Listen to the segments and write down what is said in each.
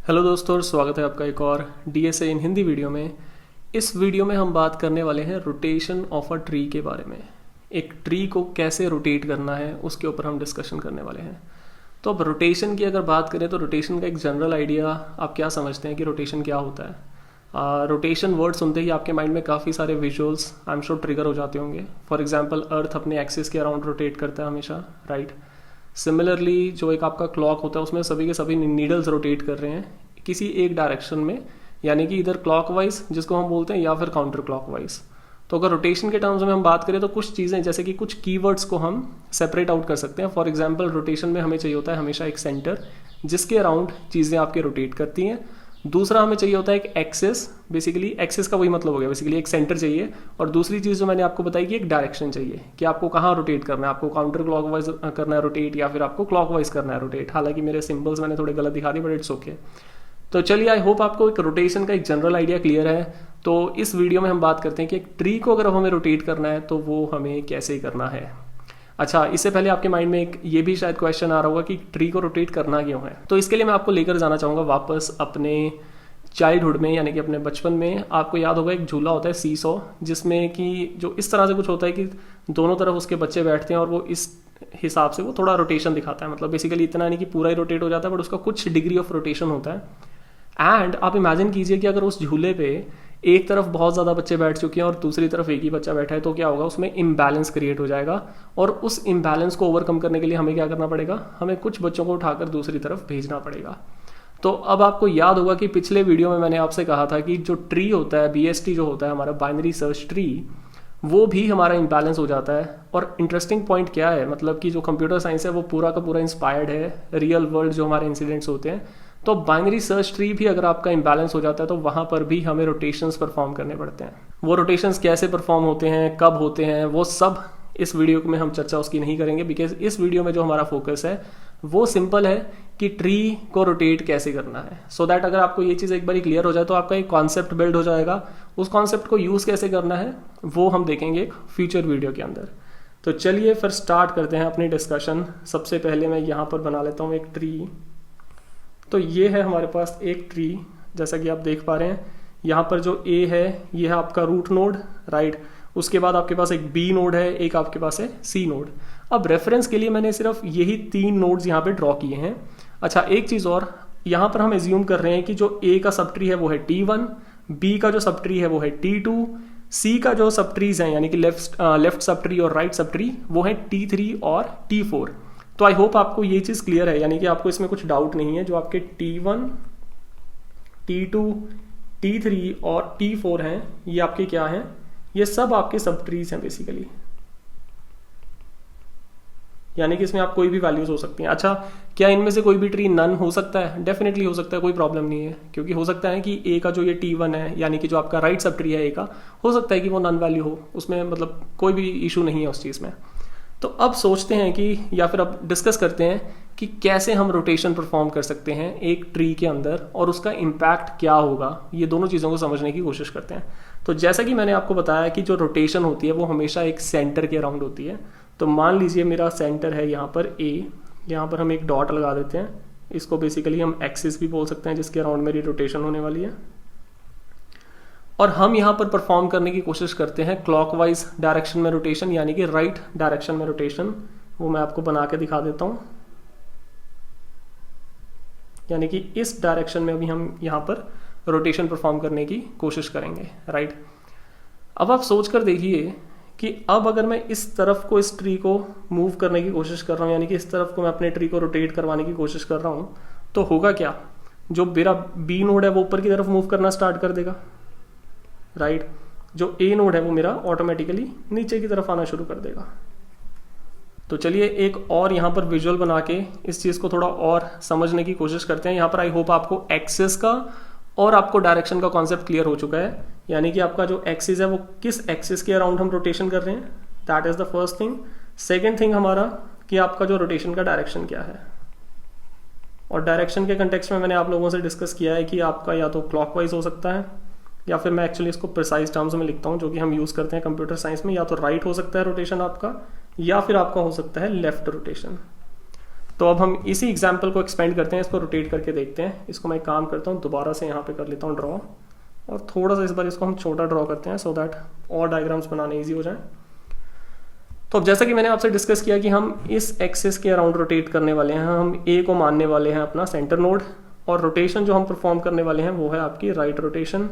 Hello दोस्तों और स्वागत है आपका एक और डीएसए इन हिंदी वीडियो में। इस वीडियो में हम बात करने वाले हैं रोटेशन ऑफ अ ट्री के बारे में। एक ट्री को कैसे रोटेट करना है उसके ऊपर हम डिस्कशन करने वाले हैं। तो अब रोटेशन की अगर बात करें तो रोटेशन का एक जनरल आइडिया आप क्या समझते हैं कि रोटेशन क्या होता है। रोटेशन वर्ड सुनते ही आपके माइंड में काफ़ी सारे visuals I am sure trigger हो जाते होंगे। फॉर एग्जाम्पल अर्थ अपने एक्सिस के अराउंड रोटेट करता है हमेशा, राइट। सिमिलरली जो एक आपका क्लॉक होता है उसमें सभी के सभी नीडल्स रोटेट कर रहे हैं किसी एक डायरेक्शन में, यानी कि इधर क्लॉकवाइज जिसको हम बोलते हैं या फिर काउंटर क्लॉकवाइज। तो अगर रोटेशन के टर्म्स में हम बात करें तो कुछ चीज़ें जैसे कि कुछ कीवर्ड्स को हम सेपरेट आउट कर सकते हैं। फॉर एग्जांपल रोटेशन में हमें चाहिए होता है हमेशा एक सेंटर जिसके अराउंड चीज़ें आपके रोटेट करती हैं। दूसरा हमें चाहिए होता है एक एक्सिस, बेसिकली एक्सिस का वही मतलब हो गया, बेसिकली एक सेंटर चाहिए। और दूसरी चीज़ जो मैंने आपको बताई कि एक डायरेक्शन चाहिए कि आपको कहाँ रोटेट करना है, आपको काउंटर क्लॉकवाइज करना है रोटेट या फिर आपको क्लॉकवाइज करना है रोटेट। हालांकि मेरे सिंबल्स मैंने थोड़े गलत दिखा दिए बट इट्स ओके। तो चलिए आई होप आपको एक रोटेशन का एक जनरल आइडिया क्लियर है। तो इस वीडियो में हम बात करते हैं कि एक ट्री को अगर हमें रोटेट करना है तो वो हमें कैसे करना है। अच्छा, इससे पहले आपके माइंड में एक ये भी शायद क्वेश्चन आ रहा होगा कि ट्री को रोटेट करना क्यों है। तो इसके लिए मैं आपको लेकर जाना चाहूँगा वापस अपने चाइल्डहुड में, यानी कि अपने बचपन में। आपको याद होगा एक झूला होता है सीसॉ, जिसमें कि जो इस तरह से कुछ होता है कि दोनों तरफ उसके बच्चे बैठते हैं और वो इस हिसाब से वो थोड़ा रोटेशन दिखाता है। मतलब बेसिकली इतना नहीं कि पूरा ही रोटेट हो जाता है बट उसका कुछ डिग्री ऑफ रोटेशन होता है। एंड आप इमेजिन कीजिए कि अगर उस झूले पे एक तरफ बहुत ज़्यादा बच्चे बैठ चुके हैं और दूसरी तरफ एक ही बच्चा बैठा है तो क्या होगा, उसमें इम्बैलेंस क्रिएट हो जाएगा। और उस इम्बैलेंस को ओवरकम करने के लिए हमें क्या करना पड़ेगा, हमें कुछ बच्चों को उठाकर दूसरी तरफ भेजना पड़ेगा। तो अब आपको याद होगा कि पिछले वीडियो में मैंने आपसे कहा था कि जो ट्री होता है, BST जो होता है हमारा बाइनरी सर्च ट्री, वो भी हमारा इम्बैलेंस हो जाता है। और इंटरेस्टिंग पॉइंट क्या है, मतलब कि जो कंप्यूटर साइंस है वो पूरा का पूरा इंस्पायर्ड है रियल वर्ल्ड जो हमारे इंसिडेंट्स होते हैं। तो बाइनरी सर्च ट्री भी अगर आपका इम्बैलेंस हो जाता है तो वहाँ पर भी हमें रोटेशंस परफॉर्म करने पड़ते हैं। वो रोटेशंस कैसे परफॉर्म होते हैं, कब होते हैं, वो सब इस वीडियो में हम चर्चा उसकी नहीं करेंगे, बिकॉज इस वीडियो में जो हमारा फोकस है वो सिंपल है कि ट्री को रोटेट कैसे करना है। सो दैट अगर आपको ये चीज़ एक बार क्लियर हो जाए तो आपका एक कॉन्सेप्ट बिल्ड हो जाएगा। उस कॉन्सेप्ट को यूज़ कैसे करना है वो हम देखेंगे एक फ्यूचर वीडियो के अंदर। तो चलिए फिर स्टार्ट करते हैं अपनी डिस्कशन। सबसे पहले मैं यहाँ पर बना लेता हूँ एक ट्री। तो ये है हमारे पास एक ट्री, जैसा कि आप देख पा रहे हैं। यहाँ पर जो A है ये है आपका रूट नोड, राइट। उसके बाद आपके पास एक B नोड है, एक आपके पास है C नोड। अब रेफरेंस के लिए मैंने सिर्फ यही 3 नोड्स यहाँ पे ड्रॉ किए हैं। अच्छा, एक चीज़ और, यहाँ पर हम एज्यूम कर रहे हैं कि जो A का सब ट्री है वो है T1, B का जो सब ट्री है वो है T2, C का जो सब ट्रीज हैं यानी कि लेफ्ट सब ट्री और राइट सब ट्री वो है T3 और T4। तो आई होप आपको ये चीज़ क्लियर है, यानी कि आपको इसमें कुछ डाउट नहीं है। जो आपके T1, T2, T3 और T4 हैं ये आपके क्या हैं, ये सब आपके सब ट्रीज हैं बेसिकली, यानी कि इसमें आप कोई भी वैल्यूज हो सकती हैं। अच्छा, क्या इनमें से कोई भी ट्री नन हो सकता है? डेफिनेटली हो सकता है, कोई प्रॉब्लम नहीं है। क्योंकि हो सकता है कि A का जो ये T1 है यानी कि जो आपका राइट सब ट्री है A का, हो सकता है कि वो नन वैल्यू हो, उसमें मतलब कोई भी इशू नहीं है उस चीज़ में। तो अब सोचते हैं कि, या फिर अब डिस्कस करते हैं कि कैसे हम रोटेशन परफॉर्म कर सकते हैं एक ट्री के अंदर और उसका इम्पैक्ट क्या होगा। ये दोनों चीज़ों को समझने की कोशिश करते हैं। तो जैसा कि मैंने आपको बताया कि जो रोटेशन होती है वो हमेशा एक सेंटर के अराउंड होती है। तो मान लीजिए मेरा सेंटर है यहाँ पर A, यहाँ पर हम एक डॉट लगा देते हैं। इसको बेसिकली हम एक्सिस भी बोल सकते हैं जिसके अराउंड मेरी रोटेशन होने वाली है। और हम यहाँ पर परफॉर्म करने की कोशिश करते हैं क्लॉकवाइज डायरेक्शन में रोटेशन, यानी कि राइट डायरेक्शन में रोटेशन। वो मैं आपको बना के दिखा देता हूँ। यानी कि इस डायरेक्शन में अभी हम यहाँ पर रोटेशन परफॉर्म करने की कोशिश करेंगे, राइट। अब आप सोच कर देखिए कि अब अगर मैं इस तरफ को, इस ट्री को मूव करने की कोशिश कर रहा हूँ, यानी कि इस तरफ को मैं अपने ट्री को रोटेट करवाने की कोशिश कर रहा हूँ, तो होगा क्या, जो मेरा B नोड है वो ऊपर की तरफ मूव करना स्टार्ट कर देगा, राइट। जो A नोड है वो मेरा ऑटोमेटिकली नीचे की तरफ आना शुरू कर देगा। तो चलिए एक और यहाँ पर विजुअल बना के इस चीज़ को थोड़ा और समझने की कोशिश करते हैं। यहाँ पर आई होप आपको एक्सिस का और आपको डायरेक्शन का कॉन्सेप्ट क्लियर हो चुका है, यानी कि आपका जो एक्सिस है वो किस एक्सिस के अराउंड हम रोटेशन कर रहे हैं, that is the first thing. Second thing हमारा कि आपका जो रोटेशन का डायरेक्शन क्या है। और डायरेक्शन के कंटेक्स्ट में मैंने आप लोगों से डिस्कस किया है कि आपका या तो क्लॉकवाइज हो सकता है, या फिर मैं एक्चुअली इसको प्रिसाइज टर्म्स में लिखता हूँ जो कि हम यूज़ करते हैं कंप्यूटर साइंस में, या तो राइट हो सकता है रोटेशन आपका, या फिर आपका हो सकता है लेफ्ट रोटेशन। तो अब हम इसी एग्जाम्पल को एक्सपेंड करते हैं, इसको रोटेट करके देखते हैं। इसको मैं काम करता हूँ, दोबारा से यहाँ पे कर लेता हूँ ड्रॉ, और थोड़ा सा इस बार इसको हम छोटा ड्रॉ करते हैं सो दैट और डायग्राम्स बनाने ईजी हो जाए। तो अब जैसा कि मैंने आपसे डिस्कस किया कि हम इस एक्सिस के अराउंड रोटेट करने वाले हैं, हम ए को मानने वाले हैं अपना सेंटर नोड, और रोटेशन जो हम परफॉर्म करने वाले हैं वो है आपकी राइट रोटेशन।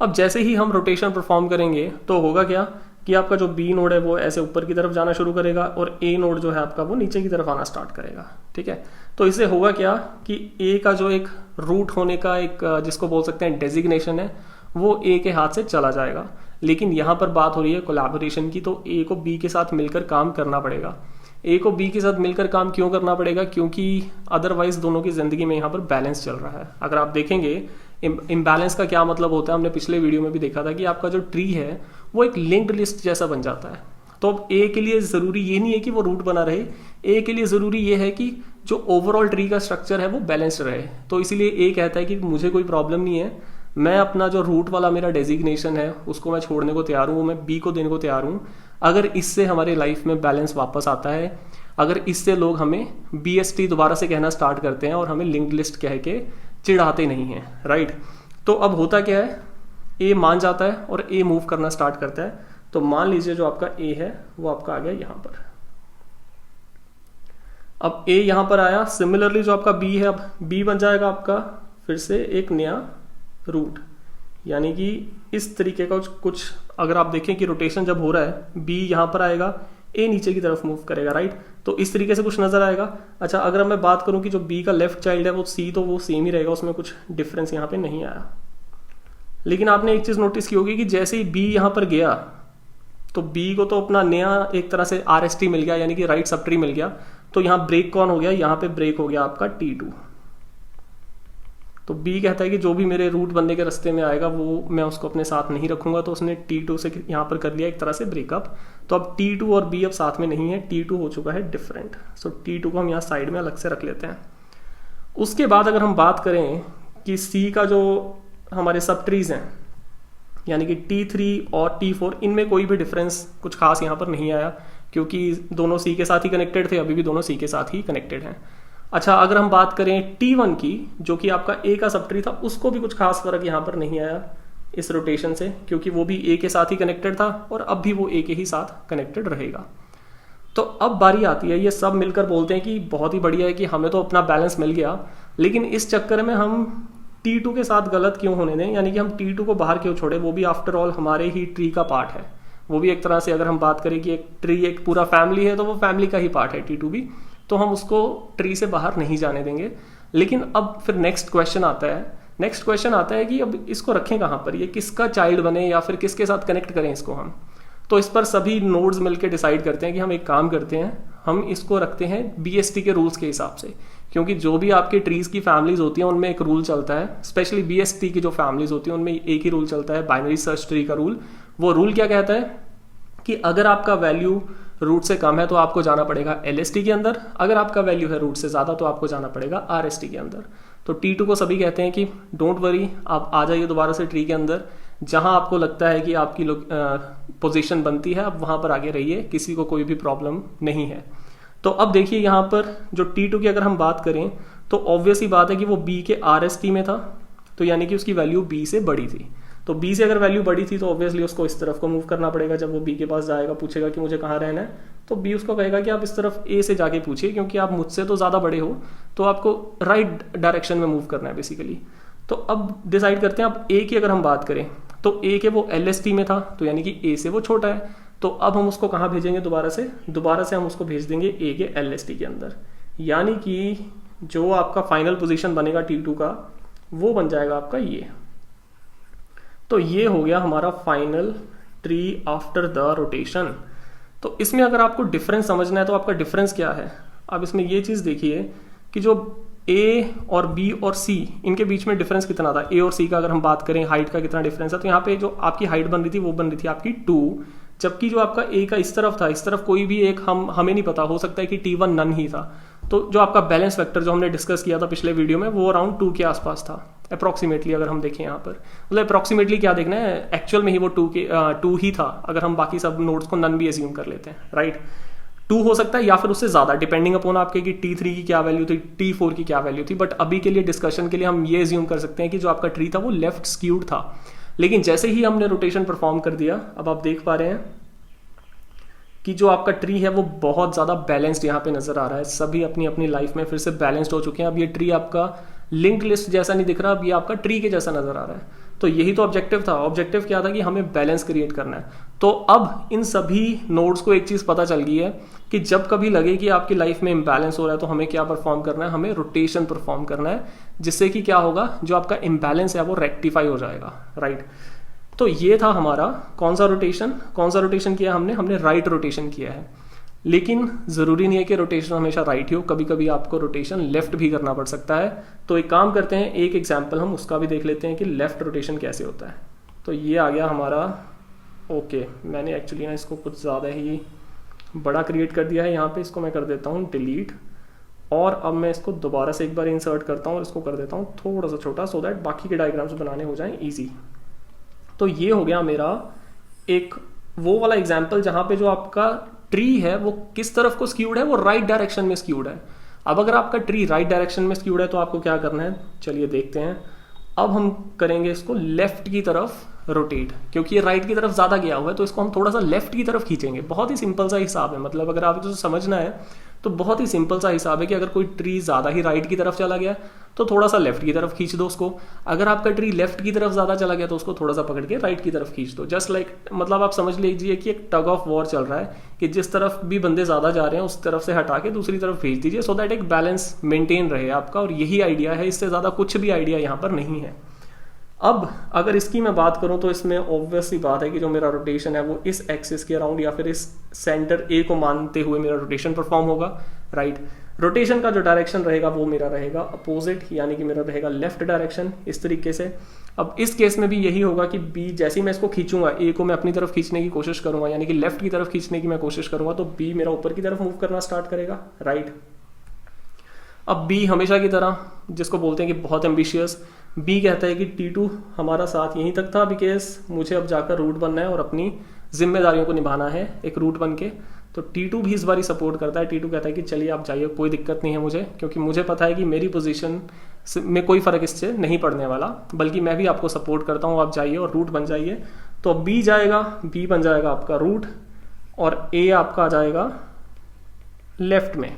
अब जैसे ही हम रोटेशन परफॉर्म करेंगे तो होगा क्या कि आपका जो बी नोड है वो ऐसे ऊपर की तरफ जाना शुरू करेगा और ए नोड जो है आपका वो नीचे की तरफ आना स्टार्ट करेगा। ठीक है, तो इससे होगा क्या कि ए का जो एक रूट होने का एक जिसको बोल सकते हैं डेजिग्नेशन है, वो ए के हाथ से चला जाएगा। लेकिन यहाँ पर बात हो रही है कोलैबोरेशन की, तो ए को बी के साथ मिलकर काम करना पड़ेगा। ए को बी के साथ मिलकर काम क्यों करना पड़ेगा? क्योंकि अदरवाइज दोनों की जिंदगी में यहाँ पर बैलेंस चल रहा है। अगर आप देखेंगे इम्बैलेंस का क्या मतलब होता है, हमने पिछले वीडियो में भी देखा था कि आपका जो ट्री है वो एक लिंक्ड लिस्ट जैसा बन जाता है। तो अब ए के लिए जरूरी ये नहीं है कि वो रूट बना रहे, ए के लिए जरूरी ये है कि जो ओवरऑल ट्री का स्ट्रक्चर है वो बैलेंस्ड रहे। तो इसीलिए ए कहता है कि मुझे कोई प्रॉब्लम नहीं है, मैं अपना जो रूट वाला मेरा डेजिग्नेशन है उसको मैं छोड़ने को तैयार हूँ, वो मैं बी को देने को तैयार हूँ, अगर इससे हमारे लाइफ में बैलेंस वापस आता है, अगर इससे लोग हमें BST दोबारा से कहना स्टार्ट करते हैं और हमें लिंक्ड लिस्ट कह के चिढ़ाते नहीं हैं। राइट, तो अब होता क्या है, ए मान जाता है और ए मूव करना स्टार्ट करता है। तो मान लीजिए जो आपका ए है वो आपका आ गया यहां पर। अब ए यहां पर आया, सिमिलरली जो आपका बी है, अब बी बन जाएगा आपका फिर से एक नया रूट, यानी कि इस तरीके का कुछ अगर आप देखें कि रोटेशन जब हो रहा है, बी यहां पर आएगा, ए नीचे की तरफ मूव करेगा। राइट, तो इस तरीके से कुछ नजर आएगा। अच्छा, अगर मैं बात करूं कि जो बी का लेफ्ट चाइल्ड है वो सी, तो वो सेम ही रहेगा, उसमें कुछ डिफरेंस यहाँ पे नहीं आया। लेकिन आपने एक चीज नोटिस की होगी कि जैसे ही बी यहां पर गया तो बी को तो अपना नया एक तरह से RST मिल गया, यानी कि राइट सब ट्री मिल गया। तो यहाँ ब्रेक कौन हो गया? यहाँ पे ब्रेक हो गया आपका T2। तो बी कहता है कि जो भी मेरे रूट बनने के रास्ते में आएगा वो मैं उसको अपने साथ नहीं रखूंगा, तो उसने T2 से यहाँ पर कर लिया एक तरह से ब्रेकअप। तो अब T2 और बी अब साथ में नहीं है, T2 हो चुका है डिफरेंट। सो T2 को हम यहाँ साइड में अलग से रख लेते हैं। उसके बाद अगर हम बात करें कि सी का जो हमारे सब ट्रीज हैं, यानी कि T3 और T4, इनमें कोई भी डिफरेंस कुछ खास यहाँ पर नहीं आया, क्योंकि दोनों सी के साथ ही कनेक्टेड थे, अभी भी दोनों सी के साथ ही कनेक्टेड हैं। अच्छा, अगर हम बात करें T1 की, जो कि आपका ए का सब ट्री था, उसको भी कुछ खास फर्क यहाँ पर नहीं आया इस रोटेशन से, क्योंकि वो भी ए के साथ ही कनेक्टेड था और अब भी वो ए के ही साथ कनेक्टेड रहेगा। तो अब बारी आती है, ये सब मिलकर बोलते हैं कि बहुत ही बढ़िया है कि हमें तो अपना बैलेंस मिल गया, लेकिन इस चक्कर में हम T2 के साथ गलत क्यों होने दें, यानी कि हम T2 को बाहर क्यों छोड़े? वो भी आफ्टर ऑल हमारे ही ट्री का पार्ट है। वो भी एक तरह से अगर हम बात करें कि एक ट्री एक पूरा फैमिली है, तो वो फैमिली का ही पार्ट है T2 भी, तो हम उसको ट्री से बाहर नहीं जाने देंगे। लेकिन अब फिर नेक्स्ट क्वेश्चन आता है कि अब इसको रखें कहाँ पर, ये किसका चाइल्ड बने या फिर किसके साथ कनेक्ट करें इसको हम। तो इस पर सभी नोड्स मिलकर डिसाइड करते हैं कि हम एक काम करते हैं, हम इसको रखते हैं BST के रूल्स के हिसाब से, क्योंकि जो भी आपके ट्रीज की फैमिलीज होती हैं उनमें एक रूल चलता है, स्पेशली BST की जो फैमिलीज होती हैं उनमें एक ही रूल चलता है, बाइनरी सर्च ट्री का रूल। वो रूल क्या कहता है कि अगर आपका वैल्यू रूट से कम है तो आपको जाना पड़ेगा LST के अंदर, अगर आपका वैल्यू है रूट से ज्यादा तो आपको जाना पड़ेगा RST के अंदर। तो T2 को सभी कहते हैं कि डोंट वरी, आप आ जाइए दोबारा से ट्री के अंदर, जहां आपको लगता है कि आपकी पोजीशन बनती है आप वहां पर आगे रहिए, किसी को कोई भी प्रॉब्लम नहीं है। तो अब देखिए यहाँ पर जो T2 की अगर हम बात करें तो ऑब्वियस ही बात है कि वो B के RST में था, तो यानी कि उसकी वैल्यू B से बड़ी थी। तो B से अगर वैल्यू बड़ी थी तो ऑब्वियसली उसको इस तरफ को मूव करना पड़ेगा। जब वो B के पास जाएगा, पूछेगा कि मुझे कहाँ रहना है, तो B उसको कहेगा कि आप इस तरफ A से जाके पूछिए, क्योंकि आप मुझसे तो ज़्यादा बड़े हो, तो आपको राइट डायरेक्शन में मूव करना है बेसिकली। तो अब डिसाइड करते हैं, अब A की अगर हम बात करें तो A के वो LST में था, तो यानी कि A से वो छोटा है, तो अब हम उसको कहाँ भेजेंगे? दोबारा से हम उसको भेज देंगे A के LST के अंदर, यानी कि जो आपका फाइनल पोजीशन बनेगा T2 का वो बन जाएगा आपका ये। तो ये हो गया हमारा final tree after the rotation. तो इसमें अगर आपको डिफरेंस समझना है तो आपका डिफरेंस क्या है? अब इसमें ये चीज देखिए कि जो A और B और C इनके बीच में डिफरेंस कितना था। A और C का अगर हम बात करें हाइट का कितना डिफरेंस है, तो यहाँ पे जो आपकी हाइट बन रही थी वो बन रही थी आपकी 2, जबकि जो आपका A का इस तरफ था, इस तरफ कोई भी एक हमें नहीं पता, हो सकता है कि T1 नन ही था। तो जो आपका बैलेंस वेक्टर जो हमने डिस्कस किया था पिछले वीडियो में वो अराउंड 2 के आसपास था अप्रॉक्सीमेटली। अगर हम देखें यहाँ पर, मतलब अप्रॉक्सीमेटली क्या देखना है, एक्चुअल में ही वो 2 ही था, अगर हम बाकी सब नोड्स को नन भी एज्यूम कर लेते हैं। राइट, 2 हो सकता है या फिर उससे ज़्यादा, डिपेंडिंग अपॉन आपके कि T3 की क्या वैल्यू थी, T4 की क्या वैल्यू थी। बट अभी के लिए डिस्कशन के लिए हम ये एज्यूम कर सकते हैं कि जो आपका ट्री था वो लेफ्ट स्क्यूड था। लेकिन जैसे ही हमने रोटेशन परफॉर्म कर दिया, अब आप देख पा रहे हैं कि जो आपका ट्री है वो बहुत ज़्यादा बैलेंस्ड यहाँ पे नज़र आ रहा है। सभी अपनी अपनी लाइफ में फिर से बैलेंस्ड हो चुके हैं। अब ये ट्री आपका लिंक्ड लिस्ट जैसा नहीं दिख रहा, अब ये आपका ट्री के जैसा नज़र आ रहा है। तो यही तो ऑब्जेक्टिव था। ऑब्जेक्टिव क्या था कि हमें बैलेंस क्रिएट करना है। तो अब इन सभी नोड्स को एक चीज़ पता चल गई है कि जब कभी लगे कि आपकी लाइफ में इम्बैलेंस हो रहा है तो हमें क्या परफॉर्म करना है, हमें रोटेशन परफॉर्म करना है, जिससे कि क्या होगा, जो आपका इम्बैलेंस है वो रेक्टिफाई हो जाएगा, राइट। तो ये था हमारा कौन सा रोटेशन किया हमने राइट रोटेशन किया है। लेकिन ज़रूरी नहीं है कि रोटेशन हमेशा राइट ही हो, कभी कभी आपको रोटेशन लेफ्ट भी करना पड़ सकता है। तो एक काम करते हैं, एक एग्जाम्पल हम उसका भी देख लेते हैं कि लेफ्ट रोटेशन कैसे होता है। तो ये आ गया हमारा, ओके मैंने एक्चुअली ना इसको कुछ ज़्यादा ही बड़ा क्रिएट कर दिया है यहाँ पे, इसको मैं कर देता हूँ डिलीट, और अब मैं इसको दोबारा से एक बार इंसर्ट करता हूँ और इसको कर देता हूँ थोड़ा सा छोटा, सो दैट बाकी के डायग्राम्स बनाने हो जाएं ईजी। तो ये हो गया मेरा एक वो वाला एग्जाम्पल जहाँ पे जो आपका ट्री है वो किस तरफ को स्क्यूड है, वो राइट डायरेक्शन में स्क्यूड है। अब अगर आपका ट्री राइट डायरेक्शन में स्क्यूड है तो आपको क्या करना है, चलिए देखते हैं। अब हम करेंगे इसको लेफ्ट की तरफ रोटेट, क्योंकि ये राइट की तरफ ज़्यादा गया हुआ है तो इसको हम थोड़ा सा लेफ्ट की तरफ खींचेंगे। बहुत ही सिंपल सा हिसाब है, मतलब अगर आप इसे समझना है तो बहुत ही सिंपल सा हिसाब है कि अगर कोई ट्री ज़्यादा ही राइट की तरफ चला गया तो थोड़ा सा लेफ्ट की तरफ खींच दो उसको। अगर आपका ट्री लेफ्ट की तरफ ज़्यादा चला गया तो उसको थोड़ा सा पकड़ के राइट की तरफ खींच दो। जस्ट लाइक मतलब आप समझ लीजिए कि एक टग ऑफ वॉर चल रहा है कि जिस तरफ भी बंदे ज़्यादा जा रहे हैं उस तरफ से हटा के दूसरी तरफ खींच दीजिए, सो दैट एक बैलेंस मेंटेन रहे आपका। और यही आइडिया है, इससे ज़्यादा कुछ भी आइडिया यहाँ पर नहीं है। अब अगर इसकी मैं बात करूं तो इसमें ऑब्वियस सी बात है कि जो मेरा रोटेशन है वो इस एक्सिस के अराउंड या फिर इस सेंटर ए को मानते हुए मेरा रोटेशन परफॉर्म होगा, राइट। रोटेशन का जो डायरेक्शन रहेगा वो मेरा रहेगा अपोजिट, यानी कि मेरा रहेगा लेफ्ट डायरेक्शन, इस तरीके से। अब इस केस में भी यही होगा कि बी, जैसे ही मैं इसको खींचूंगा, ए को मैं अपनी तरफ खींचने की कोशिश करूंगा, यानी कि लेफ्ट की तरफ खींचने की मैं कोशिश करूंगा, तो बी मेरा ऊपर की तरफ मूव करना स्टार्ट करेगा, राइट। अब बी हमेशा की तरह, जिसको बोलते हैं कि बहुत एम्बिशियस, बी कहता है कि T2 हमारा साथ यहीं तक था, बिकॉज मुझे अब जाकर रूट बनना है और अपनी जिम्मेदारियों को निभाना है एक रूट बन के। तो T2 भी इस बारी सपोर्ट करता है। T2 कहता है कि चलिए आप जाइए, कोई दिक्कत नहीं है मुझे, क्योंकि मुझे पता है कि मेरी पोजीशन में कोई फ़र्क इससे नहीं पड़ने वाला, बल्कि मैं भी आपको सपोर्ट करता हूँ, आप जाइए और रूट बन जाइए। तो बी जाएगा, बी बन जाएगा आपका रूट, और ए आपका आ जाएगा लेफ्ट में,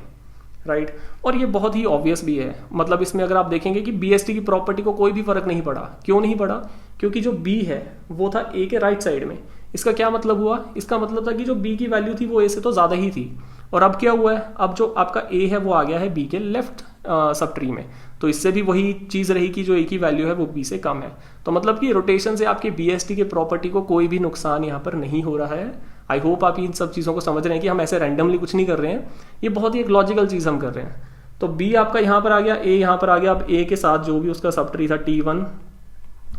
राइट। और ये बहुत ही ऑब्वियस भी है, मतलब इसमें अगर आप देखेंगे कि BST की प्रॉपर्टी को कोई भी फर्क नहीं पड़ा। क्यों नहीं पड़ा? क्योंकि जो B है वो था A के राइट साइड में। इसका क्या मतलब हुआ? इसका मतलब था कि जो B की वैल्यू थी वो A से तो ज़्यादा ही थी, और अब क्या हुआ है, अब जो आपका A है वो आ गया है B के लेफ्ट सब ट्री में। तो इससे भी वही चीज़ रही कि जो A की वैल्यू है वो B से कम है। तो मतलब कि रोटेशन से आपके BST के प्रॉपर्टी को कोई भी नुकसान यहाँ पर नहीं हो रहा है। आई होप आप इन सब चीज़ों को समझ रहे हैं कि हम ऐसे रैंडमली कुछ नहीं कर रहे हैं, ये बहुत ही एक लॉजिकल चीज़ हम कर रहे हैं। तो B आपका यहाँ पर आ गया, A यहाँ पर आ गया। अब A के साथ जो भी उसका सब ट्री था T1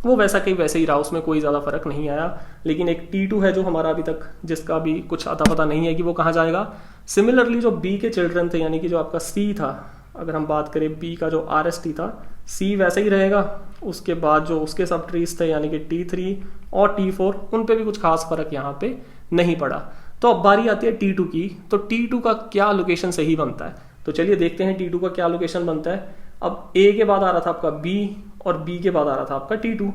वो वैसा कहीं वैसे ही रहा, उसमें कोई ज़्यादा फर्क नहीं आया। लेकिन एक T2 है जो हमारा अभी तक, जिसका भी कुछ अता पता नहीं है कि वो कहाँ जाएगा। सिमिलरली जो B के चिल्ड्रन थे, यानी कि जो आपका C था, अगर हम बात करें B का जो RST था, C वैसे ही रहेगा। उसके बाद जो उसके सब ट्रीज थे यानी कि T3 और T4, उन पे भी कुछ खास फर्क यहाँ पे नहीं पड़ा। तो अब बारी आती है T2 की। तो T2 का क्या लोकेशन सही बनता है, तो चलिए देखते हैं T2 का क्या लोकेशन बनता है। अब A के बाद आ रहा था आपका B, और B के बाद आ रहा था आपका T2।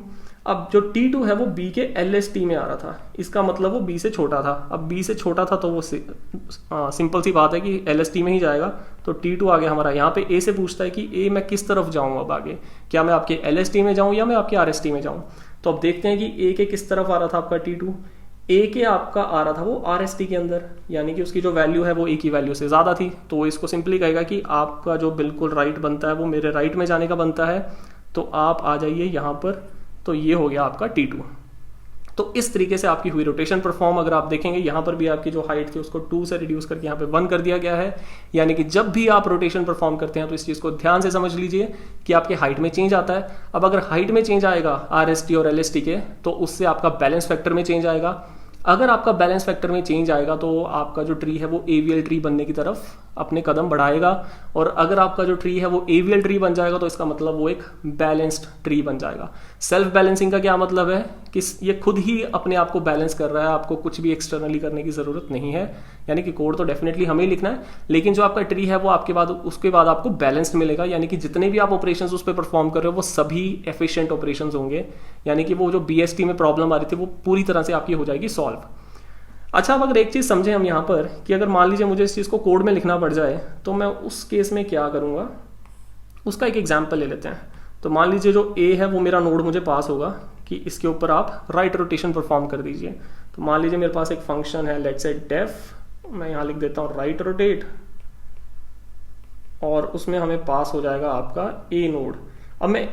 अब जो T2 है वो B के LST में आ रहा था, इसका मतलब वो B से छोटा था। अब B से छोटा था तो वो सिंपल सी बात है कि LST में ही जाएगा। तो T2 आ गया हमारा। यहाँ पे A से पूछता है कि A मैं किस तरफ जाऊँ अब आगे, क्या मैं आपके LST में जाऊँ या मैं आपके RST में जाऊँ। तो अब देखते हैं कि A के किस तरफ आ रहा था आपका T2। A के आपका आ रहा था वो RST के अंदर, यानी कि उसकी जो वैल्यू है वो A की वैल्यू से ज़्यादा थी। तो वो इसको सिंपली कहेगा कि आपका जो बिल्कुल राइट बनता है वो मेरे राइट में जाने का बनता है, तो आप आ जाइए यहाँ पर। तो ये हो गया आपका T2। तो इस तरीके से आपकी हुई रोटेशन परफॉर्म। अगर आप देखेंगे यहाँ पर भी आपकी जो हाइट थी उसको 2 से रिड्यूस करके यहाँ पे 1 कर दिया गया है। यानी कि जब भी आप रोटेशन परफॉर्म करते हैं तो इस चीज़ को ध्यान से समझ लीजिए कि आपके हाइट में चेंज आता है। अब अगर हाइट में चेंज आएगा RST और LST के, तो उससे आपका बैलेंस फैक्टर में चेंज आएगा। अगर आपका बैलेंस फैक्टर में चेंज आएगा तो आपका जो ट्री है वो AVL ट्री बनने की तरफ अपने कदम बढ़ाएगा। और अगर आपका जो ट्री है वो एवियल ट्री बन जाएगा तो इसका मतलब वो एक बैलेंस्ड ट्री बन जाएगा। सेल्फ बैलेंसिंग का क्या मतलब है कि ये खुद ही अपने आप को बैलेंस कर रहा है, आपको कुछ भी एक्सटर्नली करने की जरूरत नहीं है। यानी कि कोड तो डेफिनेटली हमें ही लिखना है, लेकिन जो आपका ट्री है वो उसके बाद आपको बैलेंस्ड मिलेगा। यानी कि जितने भी आप ऑपरेशन उस पर परफॉर्म कर रहे हो वो सभी एफिशिएंट ऑपरेशन होंगे। यानी कि वो जो BST में प्रॉब्लम आ रही थी वो पूरी तरह से आपकी हो जाएगी सॉल्व। अच्छा, अब अगर एक चीज़ समझें हम यहाँ पर कि अगर मान लीजिए मुझे इस चीज़ को कोड में लिखना पड़ जाए तो मैं उस केस में क्या करूँगा, उसका एक एग्जाम्पल ले लेते हैं। तो मान लीजिए जो A है वो मेरा नोड मुझे पास होगा कि इसके ऊपर आप राइट रोटेशन परफॉर्म कर दीजिए। तो मान लीजिए मेरे पास एक फंक्शन है लेट्स से डेफ, मैं यहाँ लिख देता हूँ राइट रोटेट, और उसमें हमें पास हो जाएगा आपका A नोड। अब मैं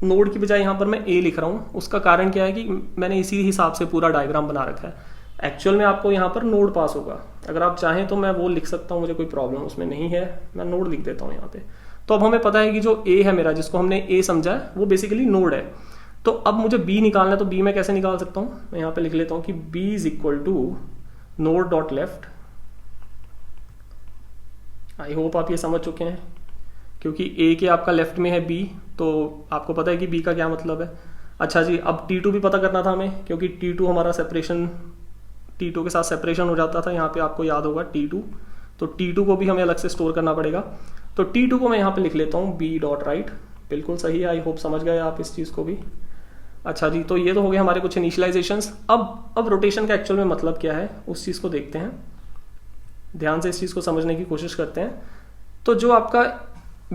नोड की बजाय यहाँ पर मैं A लिख रहा हूँ, उसका कारण क्या है कि मैंने इसी हिसाब से पूरा डायग्राम बना रखा है। एक्चुअल में आपको यहाँ पर नोड पास होगा, अगर आप चाहें तो मैं वो लिख सकता हूँ, मुझे कोई प्रॉब्लम उसमें नहीं है, मैं नोड लिख देता हूँ यहाँ पे। तो अब हमें पता है कि जो A है मेरा, जिसको हमने A समझा है, वो बेसिकली नोड है। तो अब मुझे B निकालना है, तो B मैं कैसे निकाल सकता हूँ, मैं यहाँ पे लिख लेता हूँ कि B is equal to node dot left. I hope आप ये समझ चुके हैं, क्योंकि A के आपका लेफ्ट में है B, तो आपको पता है कि B का क्या मतलब है। अच्छा जी, अब T2 भी पता करना था हमें, क्योंकि T2 हमारा सेपरेशन, T2 के साथ सेपरेशन हो जाता था, यहाँ पे आपको याद होगा T2, तो T2 को भी हमें अलग से स्टोर करना पड़ेगा। तो T2 को मैं यहाँ पे लिख लेता हूँ B डॉट राइट। बिल्कुल सही है, आई होप समझ गए आप इस चीज़ को भी। अच्छा जी, तो ये तो हो गए हमारे कुछ इनिशियलाइजेशंस। अब रोटेशन का एक्चुअल में मतलब क्या है उस चीज़ को देखते हैं, ध्यान से इस चीज़ को समझने की कोशिश करते हैं। तो जो आपका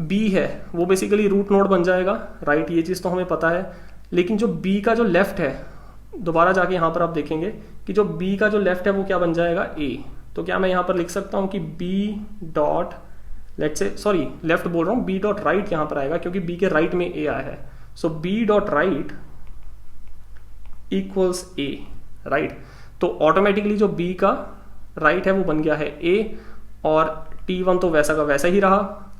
B है वो बेसिकली रूट नोड बन जाएगा, राइट, ये चीज़ तो हमें पता है। लेकिन जो B का जो लेफ्ट है, दोबारा जाके यहाँ पर आप देखेंगे कि जो B का जो लेफ्ट है वो क्या बन जाएगा A। तो क्या मैं यहाँ पर लिख सकता हूँ कि B dot let's say, sorry left बोल रहा हूँ, B डॉट राइट यहाँ पर आएगा क्योंकि B के राइट में A आया है। सो B dot right equals A, right. तो ऑटोमेटिकली जो B का राइट है वो बन गया है A, और T1 तो वैसा का वैसा ही रहा।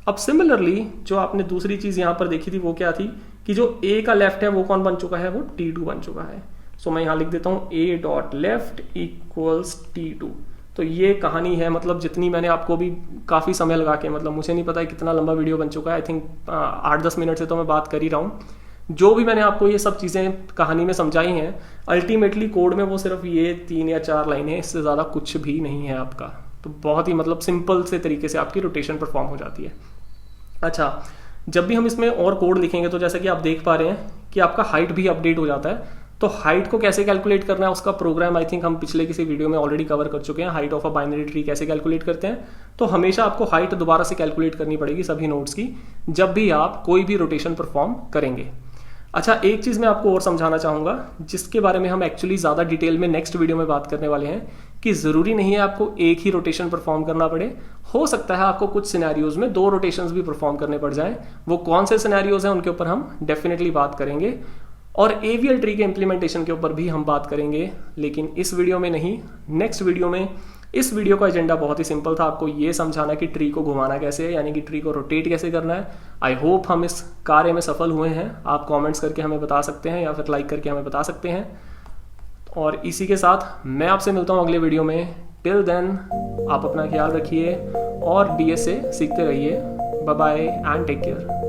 अब सिमिलरली जो आपने दूसरी चीज़ यहाँ पर देखी थी वो क्या थी कि जो A का लेफ्ट है वो कौन बन चुका है, वो T2 बन चुका है। सो मैं यहाँ लिख देता हूँ A dot left equals T2। तो ये कहानी है, मतलब जितनी मैंने आपको भी काफ़ी समय लगा के, मतलब मुझे नहीं पता है कितना लंबा वीडियो बन चुका है, आई थिंक 8-10 मिनट से तो मैं बात कर ही रहा हूँ। जो भी मैंने आपको ये सब चीज़ें कहानी में समझाई हैं, अल्टीमेटली कोड में वो सिर्फ ये 3 या 4 लाइनें, इससे ज़्यादा कुछ भी नहीं है आपका। तो बहुत ही मतलब सिंपल से तरीके से आपकी रोटेशन परफॉर्म हो जाती है। अच्छा, जब भी हम इसमें और कोड लिखेंगे तो जैसे कि आप देख पा रहे हैं कि आपका हाइट भी अपडेट हो जाता है। तो हाइट को कैसे कैलकुलेट करना है उसका प्रोग्राम आई थिंक हम पिछले किसी वीडियो में ऑलरेडी कवर कर चुके हैं। Height of a binary tree कैसे कैलकुलेट करते हैं, तो हमेशा आपको हाइट दोबारा से कैलकुलेट करनी पड़ेगी सभी नोड्स की जब भी आप कोई भी रोटेशन परफॉर्म करेंगे। अच्छा, एक चीज़ मैं आपको और समझाना चाहूँगा जिसके बारे में हम एक्चुअली ज़्यादा डिटेल में नेक्स्ट वीडियो में बात करने वाले हैं, कि ज़रूरी नहीं है आपको एक ही रोटेशन परफॉर्म करना पड़े। हो सकता है आपको कुछ सिनेरियोज में 2 रोटेशंस भी परफॉर्म करने पड़ जाएं। वो कौन से सिनेरियोज हैं उनके ऊपर हम डेफिनेटली बात करेंगे, और एवियल ट्री के इम्प्लीमेंटेशन के ऊपर भी हम बात करेंगे, लेकिन इस वीडियो में नहीं, नेक्स्ट वीडियो में। इस वीडियो का एजेंडा बहुत ही सिंपल था, आपको ये समझाना कि ट्री को घुमाना कैसे है, यानी कि ट्री को रोटेट कैसे करना है। आई होप हम इस कार्य में सफल हुए हैं। आप कमेंट्स करके हमें बता सकते हैं या फिर लाइक करके हमें बता सकते हैं। और इसी के साथ मैं आपसे मिलता हूँ अगले वीडियो में। टिल देन आप अपना ख्याल रखिए और DS से सीखते रहिए। Bye bye and take care.